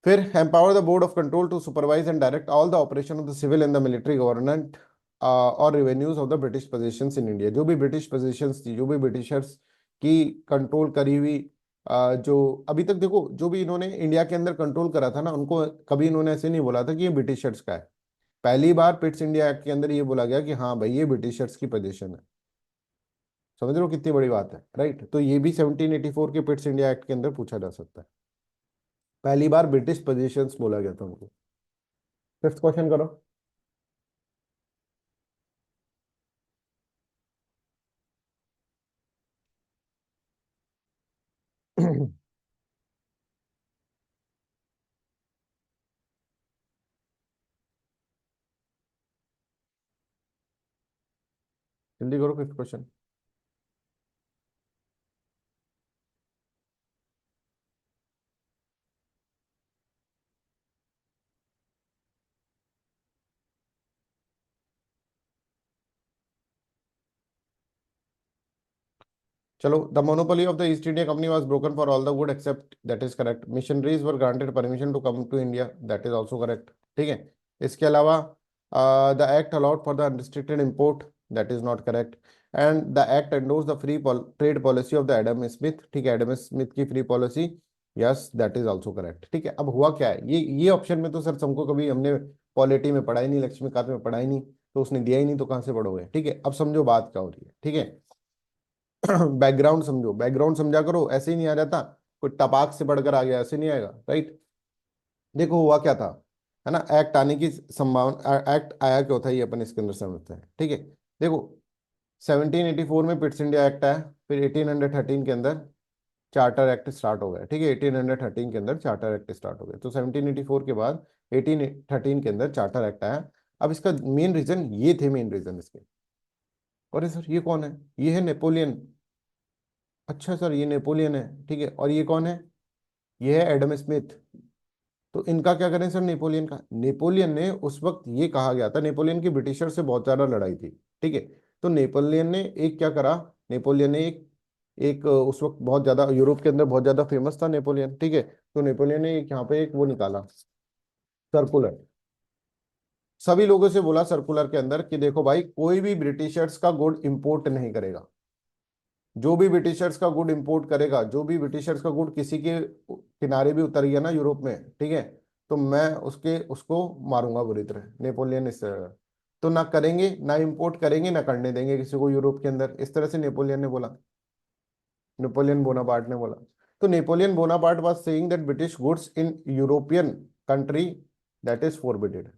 फिर empower the board of control to supervise and direct all the operation of the civil and the military government और revenues of the British positions in India. जो भी ब्रिटिश पोजीशंस थी, जो भी ब्रिटिशर्स की कंट्रोल करी हुई, जो अभी तक देखो, जो भी इन्होंने इंडिया के अंदर कंट्रोल करा था ना, उनको कभी इन्होंने ऐसे नहीं बोला था कि ये ब्रिटिशर्स का है। पहली बार पिट्स इंडिया एक्ट के अंदर ये बोला गया कि हाँ भाई, ये ब्रिटिशर्स की पोजीशन है। समझ रहे हो कितनी बड़ी बात है, राइट। तो ये भी 1784 के पिट्स इंडिया एक्ट के अंदर पूछा जा सकता है। पहली बार ब्रिटिश पोजीशंस बोला गया था उनको। फिफ्थ क्वेश्चन करो। जल्दी करो, फिफ्थ क्वेश्चन। चलो, the monopoly of the East India company was broken for all the good except, that is correct. Missionaries were granted permission to come to India, that is also correct, ठीक है। इसके अलावा the act allowed for the unrestricted import, that is not correct. And the act endorse the free trade policy of the Adam Smith, ठीक है, Adam Smith की free policy, yes, that is also correct, ठीक है। अब हुआ क्या है, ये ऑप्शन में तो सर हमको कभी हमने पॉलिटी में पढ़ा ही नहीं, लक्ष्मीकांत में पढ़ा ही नहीं, तो उसने दिया ही नहीं, तो कहाँ से पढ़ोगे, ठीक है। अब समझो बात क्या हो रही है, ठीक है। बैकग्राउंड समझो, बैकग्राउंड समझा करो, ऐसे ही नहीं आ जाता, कोई टपाक से पढ़कर आ गया ऐसे नहीं आएगा, राइट। देखो हुआ क्या था, है ना, एक्ट आने की संभावना, एक्ट आया क्यों था, ये अपन इसके अंदर समझते हैं, ठीक है। देखो, 1784 में पिट्स इंडिया एक्ट आया, फिर 1813 के अंदर चार्टर एक्ट स्टार्ट हो गया, ठीक है, 1813 के अंदर चार्टर एक्ट स्टार्ट हो गया, तो 1784 के बाद 1813 के अंदर चार्टर एक्ट आया। अब इसका मेन रीजन ये थे, मेन रीजन इसके, अरे सर ये कौन है, ये है नेपोलियन। अच्छा सर, ये नेपोलियन है, ठीक है, और ये कौन है, ये है एडम स्मिथ। तो इनका क्या करें सर, नेपोलियन का, नेपोलियन ने उस वक्त ये कहा गया था, नेपोलियन की ब्रिटिशर से बहुत ज्यादा लड़ाई थी, ठीक है। तो नेपोलियन ने एक क्या करा, नेपोलियन ने एक एक उस वक्त बहुत ज्यादा यूरोप के अंदर बहुत ज्यादा फेमस था नेपोलियन, ठीक है। तो नेपोलियन ने एक यहाँ पे एक वो निकाला, सर्कुलर, सभी लोगों से बोला सर्कुलर के अंदर कि देखो भाई, कोई भी ब्रिटिशर्स का गुड इंपोर्ट नहीं करेगा। जो भी ब्रिटिशर्स का गुड इंपोर्ट करेगा, जो भी ब्रिटिशर्स का गुड किसी के किनारे भी उतर गया ना यूरोप में, ठीक है, तो मैं उसके उसको मारूंगा बुरी तरह, नेपोलियन इस तरह। तो ना करेंगे, ना इंपोर्ट करेंगे, ना करने देंगे किसी को यूरोप के अंदर, इस तरह से नेपोलियन ने बोला, नेपोलियन बोनापार्ट ने बोला। तो Napoleon Bonaparte was saying that British goods in European country that is forbidden.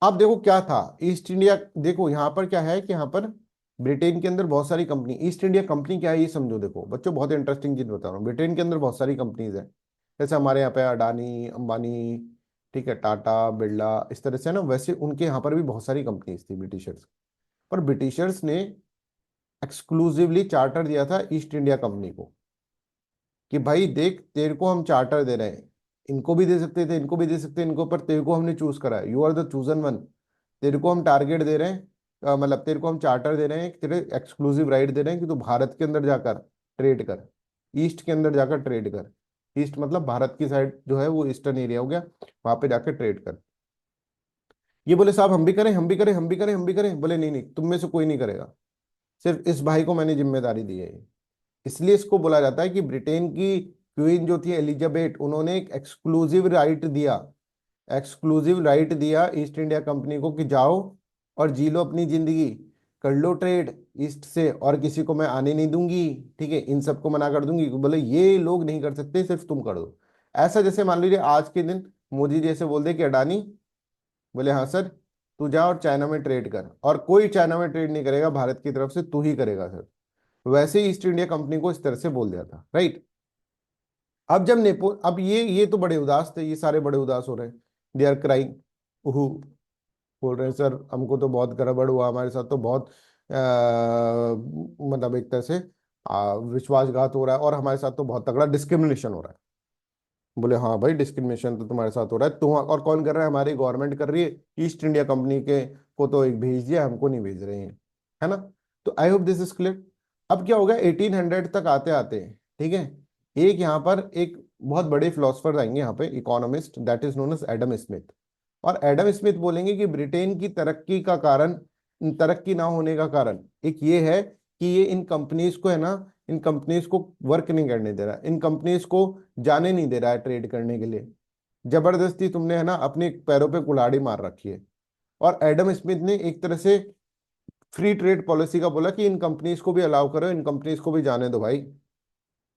अब देखो क्या था ईस्ट इंडिया, देखो यहाँ पर क्या है कि यहाँ पर ब्रिटेन के अंदर बहुत सारी कंपनी, ईस्ट इंडिया कंपनी क्या है ये समझो। देखो बच्चों बहुत इंटरेस्टिंग चीज बता रहा हूँ, ब्रिटेन के अंदर बहुत सारी कंपनीज है, जैसे हमारे यहाँ पे अडानी अंबानी, ठीक है, टाटा बिरला, इस तरह से है ना, वैसे उनके यहाँ पर भी बहुत सारी कंपनीज थी ब्रिटिशर्स। पर ब्रिटिशर्स ने एक्सक्लूसिवली चार्टर दिया था ईस्ट इंडिया कंपनी को कि भाई देख तेरे को हम चार्टर दे रहे हैं, इनको भी दे सकते थे, इनको भी दे सकते हैं, इनको, पर तेरे को हमने चूज करा है, you are the chosen one. तेरे को हम टारगेट दे रहे हैं, मतलब तेरे को हम चार्टर दे रहे हैं, तेरे एक्सक्लूसिव राइट दे रहे हैं कि तू भारत के अंदर जाकर ट्रेड कर, ईस्ट के अंदर जाकर ट्रेड कर। ईस्ट मतलब भारत की साइड जो है वो ईस्टर्न एरिया हो गया, वहां पे जाकर ट्रेड कर। ये बोले साहब हम भी करें, हम भी करें, हम भी करें, हम भी करें, बोले नहीं नहीं, तुम में से कोई नहीं करेगा, सिर्फ इस भाई को मैंने जिम्मेदारी दी है। इसलिए इसको बोला जाता है कि ब्रिटेन की क्वीन जो थी एलिजाबेथ, उन्होंने एक एक्सक्लूसिव राइट दिया, एक्सक्लूसिव राइट दिया ईस्ट इंडिया कंपनी को कि जाओ और जी लो अपनी जिंदगी, कर लो ट्रेड ईस्ट से, और किसी को मैं आने नहीं दूंगी, ठीक है, इन सबको मना कर दूंगी, बोले ये लोग नहीं कर सकते, सिर्फ तुम कर दो। ऐसा जैसे मान लीजिए आज के दिन मोदी जैसे बोल दे कि अडानी, बोले हाँ सर, तू जा और चाइना में ट्रेड कर, और कोई चाइना में ट्रेड नहीं करेगा भारत की तरफ से, तू ही करेगा सर। वैसे ही ईस्ट इंडिया कंपनी को इस तरह से बोल दिया था, राइट। अब जब नेपो, अब ये तो बड़े उदास थे, ये सारे बड़े उदास हो रहे हैं, दे आर क्राइंग, बोल रहे हैं सर हमको तो बहुत गड़बड़ हुआ, हमारे साथ तो बहुत मतलब एक तरह से विश्वासघात हो रहा है, और हमारे साथ तो बहुत तगड़ा डिस्क्रिमिनेशन हो रहा है। बोले हाँ भाई डिस्क्रिमिनेशन तो तुम्हारे साथ हो रहा है, तुम और कौन कर रहा है, हमारी गवर्नमेंट कर रही है, ईस्ट इंडिया कंपनी के को तो एक भेज दिया, हमको नहीं भेज रहे हैं, है ना। तो I hope this is clear. अब क्या हो गया 1800 तक आते आते, ठीक है, एक यहाँ पर एक बहुत बड़े फिलोसफर आएंगे यहाँ पे, economist, that is known as Adam Smith. और एडम स्मिथ बोलेंगे कि ब्रिटेन की तरक्की का कारण, तरक्की ना होने का कारण एक ये है कि ये इन कंपनीज को है ना, इन कंपनीज को वर्क नहीं करने दे रहा, इन कंपनीज को जाने नहीं दे रहा है ट्रेड करने के लिए, जबरदस्ती तुमने है ना अपने पैरों पे कुल्हाड़ी मार रखी है। और एडम स्मिथ ने एक तरह से फ्री ट्रेड पॉलिसी का बोला कि इन कंपनीज को भी अलाउ करो, इन कंपनीज को भी जाने दो भाई,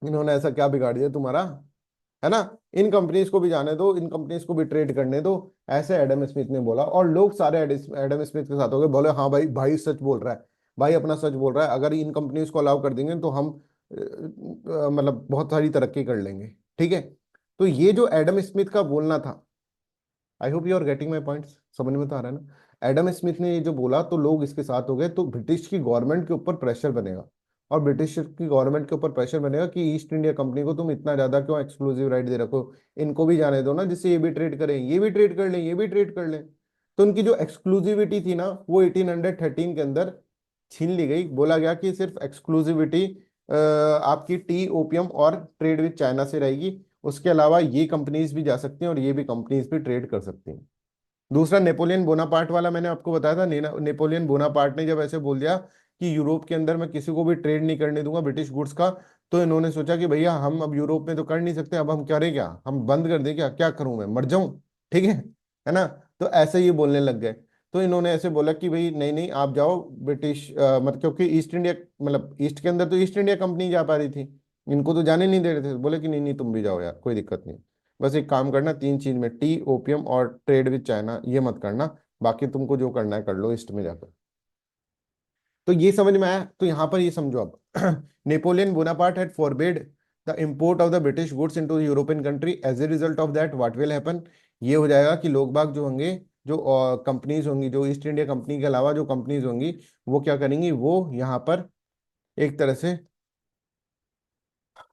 इन्होंने ऐसा क्या बिगाड़ दिया तुम्हारा, है ना, इन कंपनीज को भी जाने दो, इन कंपनीज को भी ट्रेड करने दो। ऐसे एडम स्मिथ ने बोला, और लोग सारे एडम स्मिथ के साथ हो गए, बोले हाँ भाई, भाई सच बोल रहा है, भाई अपना सच बोल रहा है, अगर इन कंपनीज को अलाउ कर देंगे तो हम मतलब बहुत सारी तरक्की कर लेंगे, ठीक है। तो ये जो एडम स्मिथ का बोलना था, I hope you are getting my points, समझ में तो आ रहा है ना। एडम स्मिथ ने ये जो बोला तो लोग इसके साथ हो गए, तो ब्रिटिश की गवर्नमेंट के ऊपर प्रेशर बनेगा, और ब्रिटिश की गवर्नमेंट के ऊपर प्रेशर बनेगा कि ईस्ट इंडिया कंपनी को तुम इतना ज्यादा क्यों एक्सक्लूसिव राइट दे रखो, इनको भी जाने दो ना, जिससे ये भी ट्रेड करें, ये भी ट्रेड कर लें, ये भी ट्रेड कर लें। तो उनकी जो एक्सक्लूसिविटी थी ना वो 1813 के अंदर छीन ली गई, बोला गया कि सिर्फ एक्सक्लूसिविटी आपकी टी ओपियम और ट्रेड विद चाइना से रहेगी, उसके अलावा ये कंपनीज भी जा सकती हैं और ये भी कंपनीज भी ट्रेड कर सकती हैं। दूसरा नेपोलियन बोनापार्ट वाला मैंने आपको बताया था, नेपोलियन बोनापार्ट ने जब ऐसे बोल दिया कि यूरोप के अंदर मैं किसी को भी ट्रेड नहीं करने दूंगा ब्रिटिश गुड्स का, तो इन्होंने सोचा कि भैया हम अब यूरोप में तो कर नहीं सकते, अब हम करें क्या, हम बंद कर दें क्या, क्या करूं मैं, मर जाऊं, ठीक है ना। तो ऐसे ये बोलने लग गए। तो इन्होंने ऐसे बोला कि भाई नहीं नहीं आप जाओ ब्रिटिश, मतलब क्योंकि ईस्ट इंडिया, मतलब ईस्ट के अंदर तो ईस्ट इंडिया कंपनी जा पा रही थी, इनको तो जाने नहीं दे रहे थे, बोले कि नहीं नहीं तुम भी जाओ यार, कोई दिक्कत नहीं, बस एक काम करना, तीन चीज में, टी ओपियम और ट्रेड विद चाइना, ये मत करना, बाकी तुमको जो करना है कर लो ईस्ट में जाकर। तो ये समझ में आया, तो यहाँ पर ये समझो अब Napoleon Bonaparte had forbid the import of the British goods into European country, as a result of that what will happen, ये हो जाएगा कि लोग बाग जो होंगे, जो कंपनीज होंगी, जो ईस्ट इंडिया कंपनी के अलावा जो कंपनीज होंगी, वो क्या करेंगी, वो यहाँ पर एक तरह से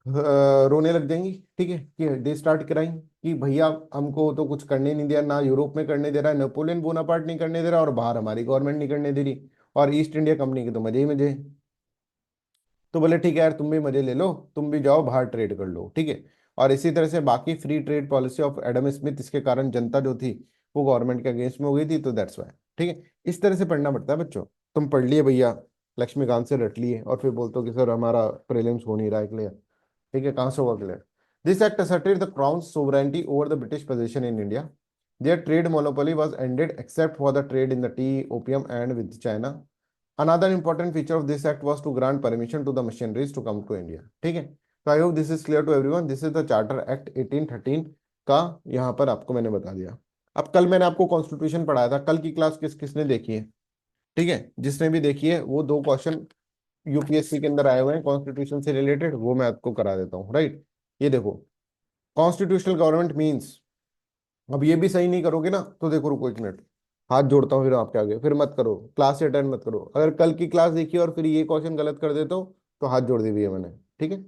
रोने लग जाएंगी, ठीक है, कि दे स्टार्ट कराएंगे कि भैया हमको तो कुछ करने नहीं दिया, ना यूरोप में करने दे रहा है, नेपोलियन बोनापार्ट नहीं करने दे रहा, और बाहर हमारी गवर्नमेंट नहीं करने दे रही, और ईस्ट इंडिया कंपनी के तो मजे ही मजे। तो बोले ठीक है यार तुम भी मजे ले लो, तुम भी जाओ बाहर ट्रेड कर लो, ठीक है। और इसी तरह से बाकी free trade policy of Adam Smith, इसके कारण जनता जो थी वो गवर्नमेंट के अगेंस्ट में हो गई थी, तो दैट्स वाई, ठीक है। इस तरह से पढ़ना पड़ता है बच्चों, तुम पढ़ लिए भैया, लक्ष्मीकांत से रट लिए, और फिर बोलते हो कि सर हमारा प्रीलिम्स हो नहीं रहा है क्लियर, ठीक है, कहाँ से हुआ clear. This act asserted the crown's sovereignty over the British possession in India. Their trade monopoly was ended except for the trade in the tea, opium, and with China. Another important feature of this act was to grant permission to the missionaries to come to India. ठीक है, तो I hope this is clear to everyone, this is the charter act 1813 का, यहाँ पर आपको मैंने बता दिया। अब कल मैंने आपको कॉन्स्टिट्यूशन पढ़ाया था, कल की क्लास किस किसने देखी है? ठीक है, जिसने भी देखी है वो दो क्वेश्चन यूपीएससी के अंदर आए हुए हैं कॉन्स्टिट्यूशन से रिलेटेड, वो मैं आपको करा देता हूँ, राइट। ये देखो, कॉन्स्टिट्यूशनल गवर्नमेंट मीन्स, अब ये भी सही नहीं करोगे ना तो देखो, रुको एक मिनट, हाथ जोड़ता हूँ फिर आपके आगे, फिर मत करो, क्लास अटेंड मत करो। अगर कल की क्लास देखी और फिर ये क्वेश्चन गलत कर देते हो तो हाथ जोड़ दी हुई है मैंने, ठीक है।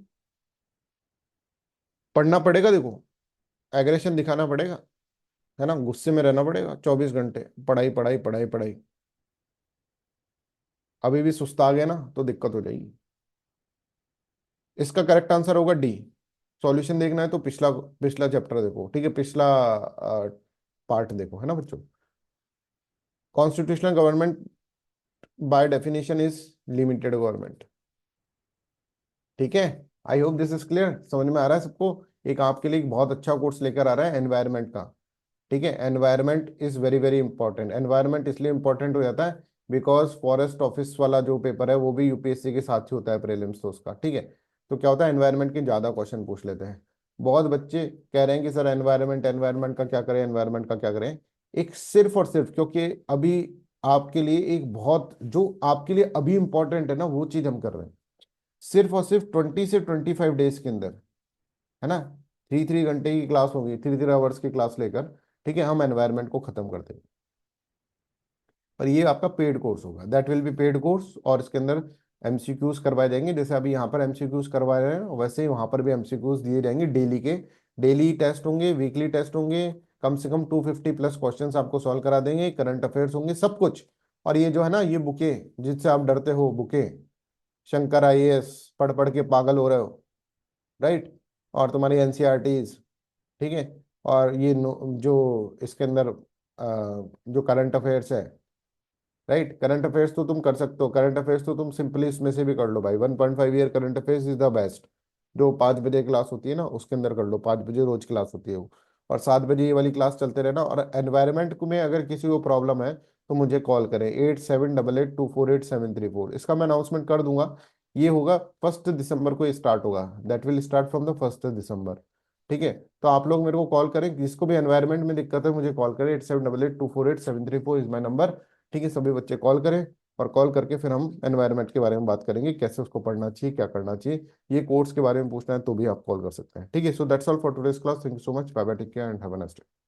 पढ़ना पड़ेगा, देखो, एग्रेशन दिखाना पड़ेगा, है ना, गुस्से में रहना पड़ेगा 24 घंटे, पढ़ाई पढ़ाई पढ़ाई पढ़ाई। अभी भी सुस्ता गया ना तो दिक्कत हो जाएगी। इसका करेक्ट आंसर होगा डी। सॉल्यूशन देखना है तो पिछला पिछला चैप्टर देखो, ठीक है, पिछला पार्ट देखो, है ना बच्चों। Constitutional government by definition is limited government, ठीक है। I hope this is clear, समझ में आ रहा है सबको। एक आपके लिए एक बहुत अच्छा कोर्स लेकर आ रहा है एनवायरनमेंट का, ठीक है। Environment is very very important. Environment इसलिए इंपॉर्टेंट हो जाता है बिकॉज फॉरेस्ट ऑफिस वाला जो पेपर है वो भी यूपीएससी के साथ ही होता है, प्रीलिम्स तो उसका, ठीक है। तो क्या होता है, एनवायरनमेंट के ज्यादा क्वेश्चन पूछ लेते हैं। बहुत बच्चे कह रहे हैं कि सर एनवायरनमेंट, एनवायरनमेंट का क्या करें, एनवायरनमेंट का क्या करें। एक सिर्फ और सिर्फ क्योंकि अभी आपके लिए एक बहुत जो आपके लिए अभी इंपॉर्टेंट है ना, वो चीज हम कर रहे हैं। सिर्फ और सिर्फ 20 से 25 डेज के अंदर, है ना, 3 3 घंटे की क्लास होगी, 3 3 आवर्स की क्लास लेकर, ठीक है, हम एनवायरनमेंट को खत्म कर देंगे। पर ये आपका पेड कोर्स होगा, that will be paid course, और इसके अंदर एमसीक्यूज करवाए जाएंगे। जैसे अभी यहाँ पर एमसीक्यूज करवाए रहे हैं वैसे ही वहां पर भी एमसीक्यूज दिए जाएंगे डेली के। डेली टेस्ट होंगे, वीकली टेस्ट होंगे, कम से कम 250 प्लस क्वेश्चंस आपको सॉल्व करा देंगे, करंट अफेयर्स होंगे, सब कुछ। और ये जो है ना, ये बुके जिससे आप डरते हो, बुके शंकर आईएएस पढ़ पढ़ के पागल हो रहे हो, राइट, और तुम्हारी एनसीईआरटीज, ठीक है, और ये जो इसके अंदर जो करंट अफेयर्स है, राइट, करंट अफेयर्स तो तुम कर सकते हो, करंट अफेयर्स तो तुम सिंपली इसमें से भी कर लो भाई, 1.5 year current affairs is the best. जो 5 बजे क्लास होती है ना उसके अंदर कर लो, 5 बजे रोज क्लास होती है वो, और 7 बजे ये वाली क्लास चलते रहना। और एनवायरनमेंट को में अगर किसी को प्रॉब्लम है तो मुझे कॉल करें, 8788248734, इसका मैं अनाउंसमेंट कर दूंगा। ये होगा 1 दिसंबर को, ये स्टार्ट होगा, that will start from the 1 दिसंबर, ठीक है। तो आप लोग मेरे को कॉल करें, जिसको भी एनवायरनमेंट में दिक्कत है मुझे कॉल करें, 8788248734 इज माई नंबर, ठीक है। सभी बच्चे कॉल करें, और कॉल करके फिर हम एनवायरनमेंट के बारे में बात करेंगे, कैसे उसको पढ़ना चाहिए, क्या करना चाहिए। ये कोर्स के बारे में पूछना है तो भी आप कॉल कर सकते हैं, ठीक है। So that's all for today's class, thank you so much, bye bye, take care and have a nice day.